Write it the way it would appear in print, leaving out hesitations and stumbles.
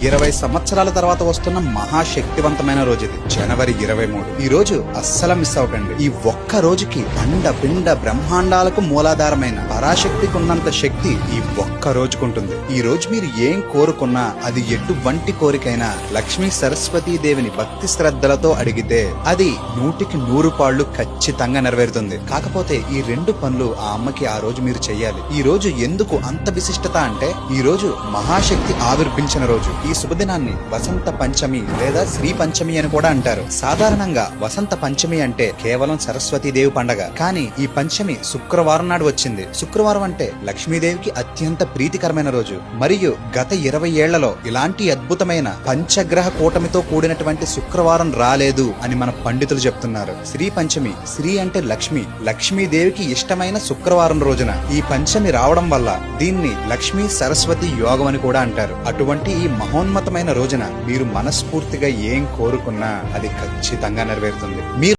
20 సంవత్సరాల తర్వాత వస్తున్న మహాశక్తివంతమైన రోజు ఇది, జనవరి 23. ఈ రోజు అస్సలు మిస్ అవ్వకండి. ఈ ఒక్క రోజుకి అండ పిండ బ్రహ్మాండాలకు మూలాధారమైన పరాశక్తికి ఉన్నంత శక్తి ఈ ఒక్క రోజుకుంటుంది. ఈ రోజు మీరు ఏం కోరుకున్నా అది ఎటువంటి కోరికైనా లక్ష్మీ సరస్వతీ దేవిని భక్తి శ్రద్ధలతో అడిగితే అది 100కి 100 పాళ్లు ఖచ్చితంగా నెరవేరుతుంది. కాకపోతే ఈ 2 పనులు ఆ అమ్మకి ఆ రోజు మీరు చెయ్యాలి. ఈ రోజు ఎందుకు అంత విశిష్టత అంటే, ఈ రోజు మహాశక్తి ఆవిర్భించిన రోజు. ఈ శుభదినాన్ని వసంత పంచమి లేదా శ్రీ పంచమి అని కూడా అంటారు. సాధారణంగా వసంత పంచమి అంటే కేవలం సరస్వతీదేవి పండగ. కానీ ఈ పంచమి శుక్రవారం నాడు వచ్చింది. శుక్రవారం అంటే లక్ష్మీదేవికి అత్యంత ప్రీతికరమైన రోజు. మరియు గత 20 ఏళ్లలో ఇలాంటి అద్భుతమైన పంచగ్రహ కూటమితో కూడినటువంటి శుక్రవారం రాలేదు అని మన పండితులు చెప్తున్నారు. శ్రీ పంచమి, శ్రీ అంటే లక్ష్మి, లక్ష్మీదేవికి ఇష్టమైన శుక్రవారం రోజున ఈ పంచమి రావడం వల్ల దీన్ని లక్ష్మీ సరస్వతి యోగం అని కూడా అంటారు. అటువంటి ఈ మహోన్నతమైన రోజున మీరు మనస్ఫూర్తిగా ఏం కోరుకున్నా అది ఖచ్చితంగా నెరవేరుతుంది. మీరు